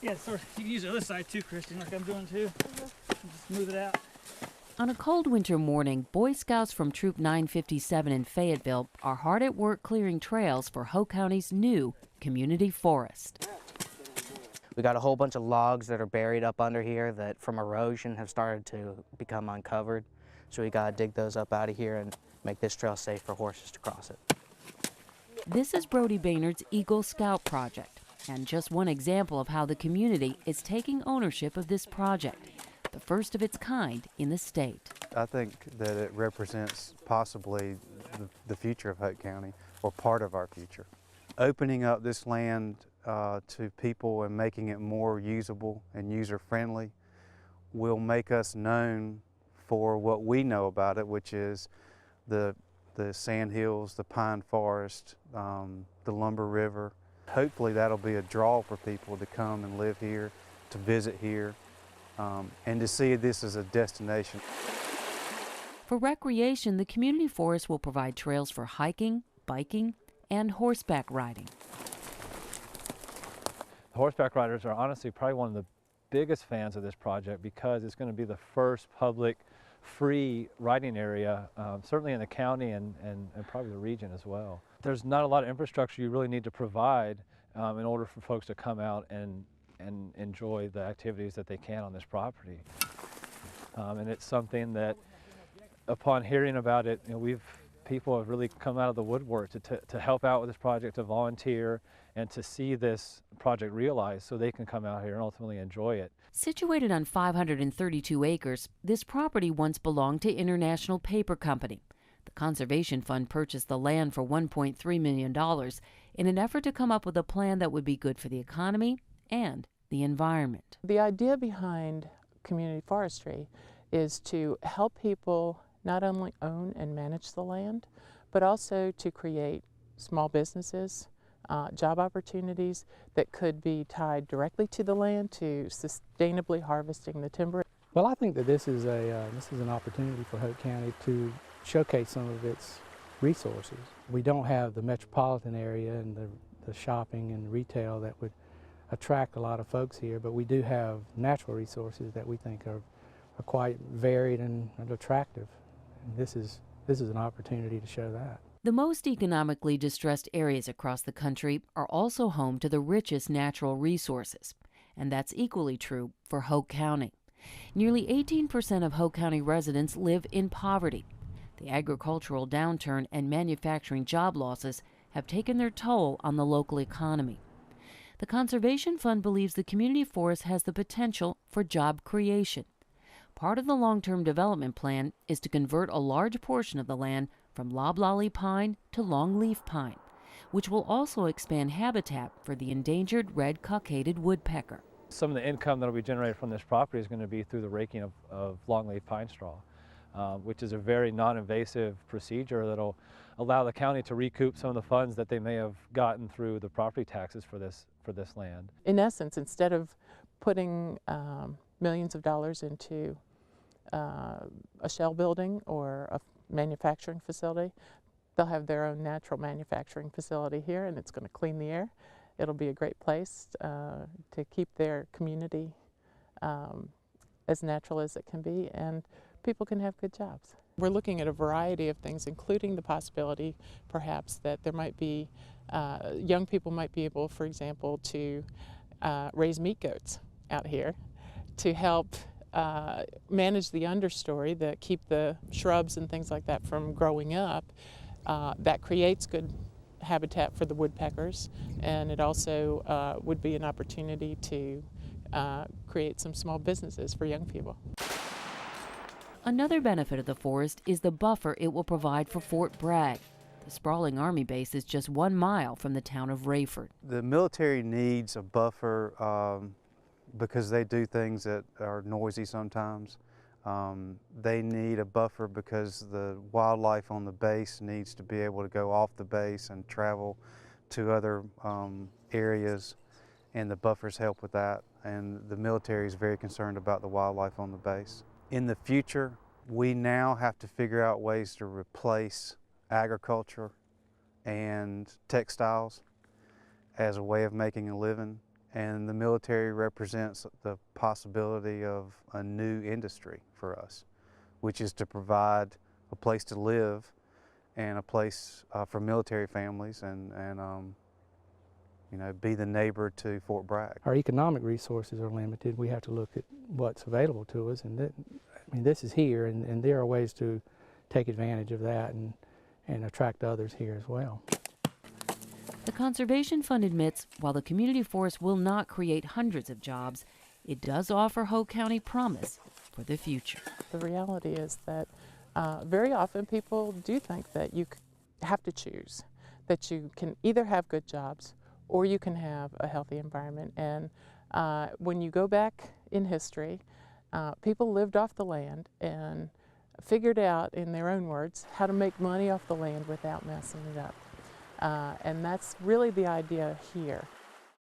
Yeah, sort of, you can use the other side too, Kristen, like I'm doing too. Just move it out. On a cold winter morning, Boy Scouts from Troop 957 in Fayetteville are hard at work clearing trails for Hoke County's new community forest. We got a whole bunch of logs that are buried up under here that from erosion have started to become uncovered. So we gotta dig those up out of here and make this trail safe for horses to cross it. This is Brody Baynard's Eagle Scout project, and just one example of how the community is taking ownership of this project, the first of its kind in the state. I think that it represents possibly the future of Hoke County, or part of our future. Opening up this land to people and making it more usable and user-friendly will make us known for what we know about it, which is the sand hills, the pine forest, the lumber river. Hopefully that'll be a draw for people to come and live here, to visit here, and to see this as a destination. For recreation, the community forest will provide trails for hiking, biking, and horseback riding. Horseback riders are honestly probably one of the biggest fans of this project because it's going to be the first public free riding area, certainly in the county and probably the region as well. There's not a lot of infrastructure you really need to provide in order for folks to come out and enjoy the activities that they can on this property. And it's something that upon hearing about it, people have really come out of the woodwork to help out with this project, to volunteer, and to see this project realized so they can come out here and ultimately enjoy it. Situated on 532 acres, this property once belonged to International Paper Company. The Conservation Fund purchased the land for $1.3 million in an effort to come up with a plan that would be good for the economy and the environment. The idea behind community forestry is to help people not only own and manage the land, but also to create small businesses, job opportunities that could be tied directly to the land, to sustainably harvesting the timber. Well, I think that this is an opportunity for Hoke County to showcase some of its resources. We don't have the metropolitan area and the shopping and retail that would attract a lot of folks here, but we do have natural resources that we think are quite varied and attractive. And this is an opportunity to show that. The most economically distressed areas across the country are also home to the richest natural resources, and that's equally true for Hoke County. Nearly 18% of Hoke County residents live in poverty. The agricultural downturn and manufacturing job losses have taken their toll on the local economy. The Conservation Fund believes the community forest has the potential for job creation. Part of the long-term development plan is to convert a large portion of the land from loblolly pine to longleaf pine, which will also expand habitat for the endangered red cockaded woodpecker. Some of the income that will be generated from this property is going to be through the raking of longleaf pine straw, which is a very non-invasive procedure that will allow the county to recoup some of the funds that they may have gotten through the property taxes for this land. In essence, instead of putting millions of dollars into a shell building or a manufacturing facility, they'll have their own natural manufacturing facility here, and it's going to clean the air. It'll be a great place to keep their community as natural as it can be, and people can have good jobs. We're looking at a variety of things, including the possibility perhaps that there might be young people might be able, for example, to raise meat goats out here to help manage the understory, that keep the shrubs and things like that from growing up. That creates good habitat for the woodpeckers, and it also would be an opportunity to create some small businesses for young people. Another benefit of the forest is the buffer it will provide for Fort Bragg. The sprawling Army base is just 1 mile from the town of Rayford. The military needs a buffer because they do things that are noisy sometimes. They need a buffer because the wildlife on the base needs to be able to go off the base and travel to other areas, and the buffers help with that. And the military is very concerned about the wildlife on the base. In the future, we now have to figure out ways to replace agriculture and textiles as a way of making a living, And the military represents the possibility of a new industry for us, which is to provide a place to live and a place for military families and you know, be the neighbor to Fort Bragg. Our economic resources are limited. We have to look at what's available to us, and I mean, this is here, and there are ways to take advantage of that and attract others here as well. The Conservation Fund admits while the community forest will not create hundreds of jobs, it does offer Hoke County promise for the future. The reality is that very often people do think that you have to choose, that you can either have good jobs or you can have a healthy environment. And when you go back in history, people lived off the land and figured out, in their own words, how to make money off the land without messing it up. And that's really the idea here.